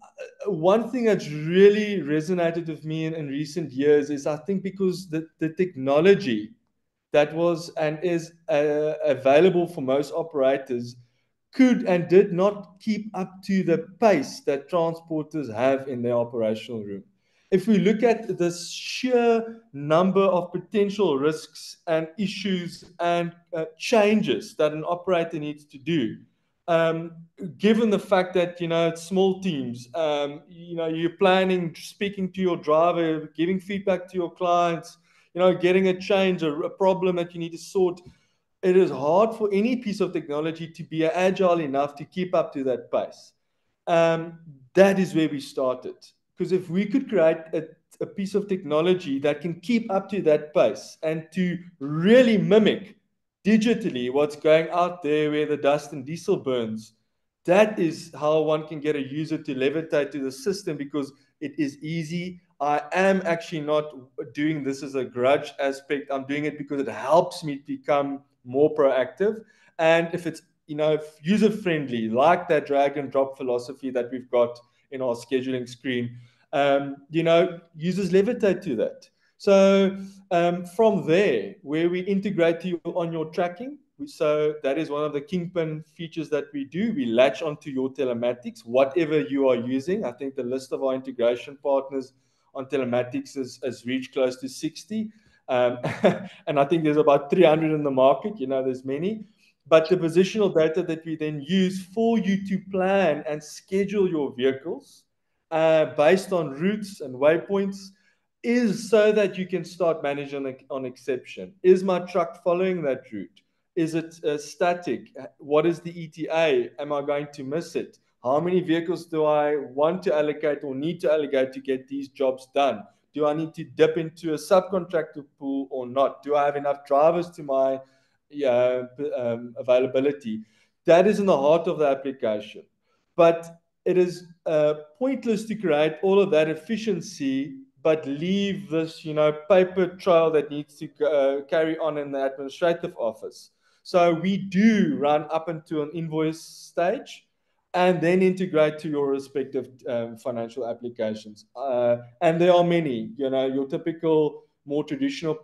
[SPEAKER 2] one thing that's really resonated with me in recent years is, I think, because the technology that was and is available for most operators could and did not keep up to the pace that transporters have in their operational room. If we look at the sheer number of potential risks and issues and changes that an operator needs to do, given the fact that, it's small teams, you're planning, speaking to your driver, giving feedback to your clients, getting a change, a problem that you need to sort, it is hard for any piece of technology to be agile enough to keep up to that pace. That is where we started. Because if we could create a piece of technology that can keep up to that pace and to really mimic digitally what's going out there where the dust and diesel burns, that is how one can get a user to levitate to the system, because it is easy. I am actually not doing this as a grudge aspect. I'm doing it because it helps me become more proactive. And if it's user friendly, like that drag and drop philosophy that we've got in our scheduling screen, users levitate to that. So from there, where we integrate you on your tracking, So that is one of the kingpin features that we do. We latch onto your telematics, whatever you are using. I think the list of our integration partners on telematics has reached close to 60. And I think there's about 300 in the market. There's many. But the positional data that we then use for you to plan and schedule your vehicles based on routes and waypoints is so that you can start managing on exception. Is my truck following that route? Is it static? What is the ETA? Am I going to miss it? How many vehicles do I want to allocate or need to allocate to get these jobs done? Do I need to dip into a subcontractor pool or not? Do I have enough drivers to my availability? That is in the heart of the application. But it is pointless to create all of that efficiency but leave this, paper trail that needs to carry on in the administrative office. So we do run up into an invoice stage and then integrate to your respective financial applications. And there are many, your typical more traditional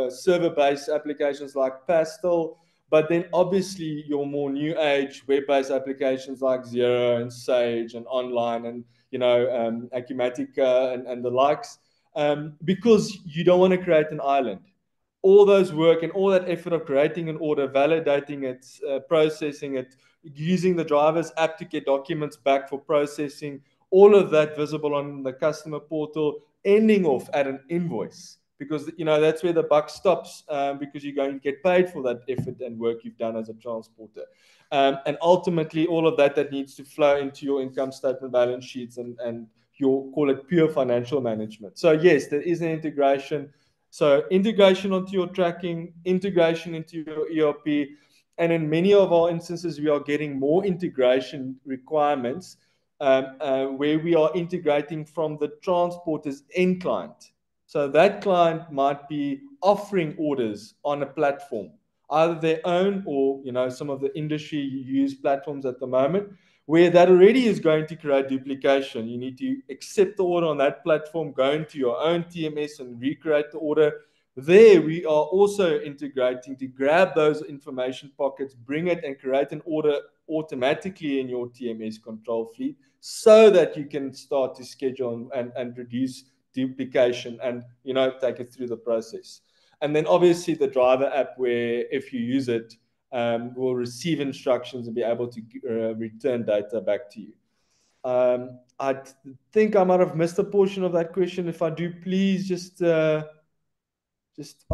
[SPEAKER 2] server-based applications like Pastel, but then obviously your more new age web-based applications like Xero and Sage and Online and, Acumatica and the likes. Because you don't want to create an island. All those work and all that effort of creating an order, validating it, processing it, using the driver's app to get documents back for processing, all of that visible on the customer portal, ending off at an invoice. Because, that's where the buck stops because you're going to get paid for that effort and work you've done as a transporter. And ultimately, all of that needs to flow into your income statement, balance sheets, and your, call it pure financial management. So yes, there is an integration. So integration onto your tracking, integration into your ERP, and in many of our instances, we are getting more integration requirements where we are integrating from the transporter's end client. So that client might be offering orders on a platform, either their own or some of the industry use platforms at the moment, where that already is going to create duplication. You need to accept the order on that platform, go into your own TMS and recreate the order. There, we are also integrating to grab those information pockets, bring it and create an order automatically in your TMS control fleet so that you can start to schedule and reduce duplication and, take it through the process. And then obviously the driver app, where if you use it, will receive instructions and be able to return data back to you. I think I might have missed a portion of that question. If I do, please just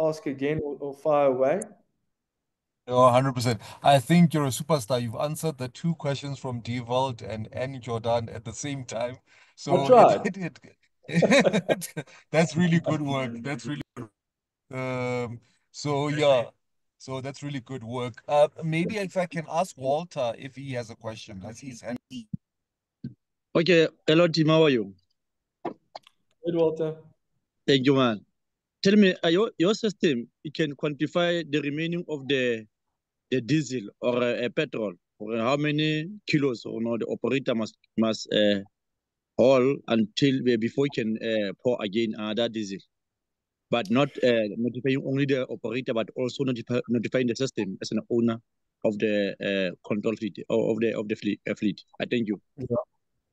[SPEAKER 2] ask again or fire away.
[SPEAKER 1] Oh, 100%. I think you're a superstar. You've answered the two questions from Dewald and Jordan at the same time. So
[SPEAKER 2] I tried.
[SPEAKER 1] That's really good work. That's really good. So yeah, so that's really good work. Maybe if I can ask Walter if he has a question. I see his hand.
[SPEAKER 4] Okay, hello team, how are you?
[SPEAKER 2] Good, Walter.
[SPEAKER 4] Thank you, man. Tell me, your system, it can quantify the remaining of the diesel or petrol, or how many kilos or the operator must haul until before you can pour again another diesel, but not notifying only the operator, but also notifying the system as an owner of the control fleet or of the fleet. I thank you.
[SPEAKER 2] Yeah.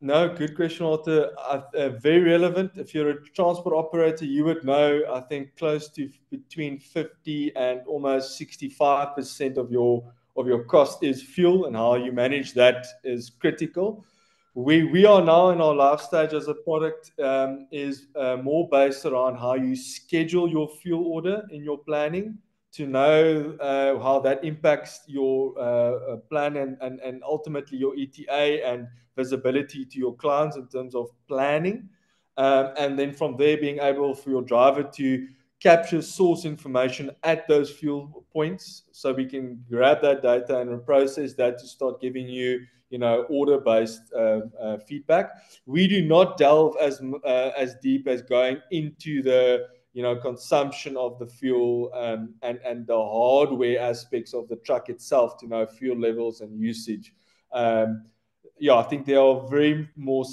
[SPEAKER 2] No, good question, Walter. Very relevant. If you're a transport operator, you would know, I think, close to between 50 and almost 65% of your cost is fuel, and how you manage that is critical. We are now in our life stage as a product is more based around how you schedule your fuel order in your planning to know how that impacts your plan and ultimately your ETA and visibility to your clients in terms of planning. And then from there, being able for your driver to capture source information at those fuel points so we can grab that data and process that to start giving you, order-based feedback. We do not delve as deep as going into the consumption of the fuel and the hardware aspects of the truck itself to know fuel levels and usage. I think there are very more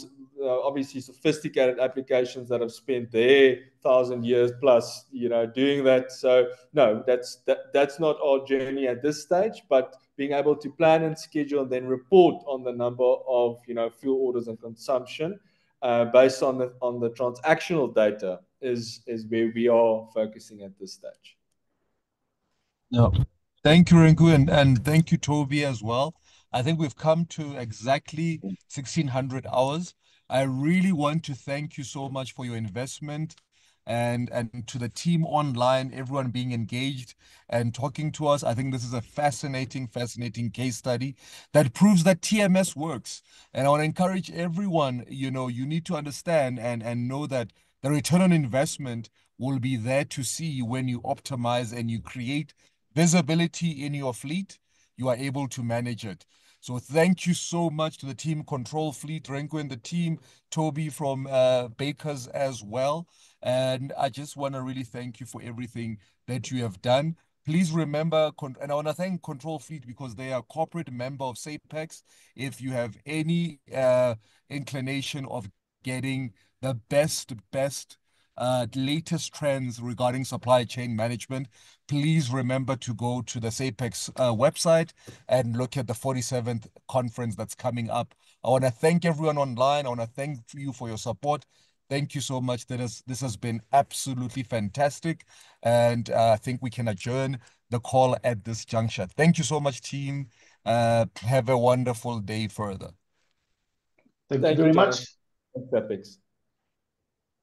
[SPEAKER 2] obviously sophisticated applications that have spent their 1,000 years plus, doing that. So no, that's not our journey at this stage, but being able to plan and schedule and then report on the number of, fuel orders and consumption based on the transactional data is where we are focusing at this stage.
[SPEAKER 1] Yeah. Thank you, Rinku, and thank you, Toby, as well. I think we've come to exactly 1,600 hours. I really want to thank you so much for your investment and to the team online, everyone being engaged and talking to us. I think this is a fascinating case study that proves that TMS works. And I want to encourage everyone, you need to understand and know that the return on investment will be there to see when you optimize and you create visibility in your fleet. You are able to manage it. So thank you so much to the team Control Fleet, Renko and the team, Toby from Bakers as well. And I just want to really thank you for everything that you have done. Please remember, and I want to thank Control Fleet because they are a corporate member of SAPEX. If you have any inclination of getting the best latest trends regarding supply chain management, please remember to go to the SAPEX website and look at the 47th conference that's coming up. I want to thank everyone online. I want to thank you for your support. Thank you so much. This has been absolutely fantastic. And I think we can adjourn the call at this juncture. Thank you so much, team. Have a wonderful day further.
[SPEAKER 3] Thank you very much.
[SPEAKER 2] Thanks, SAPEX.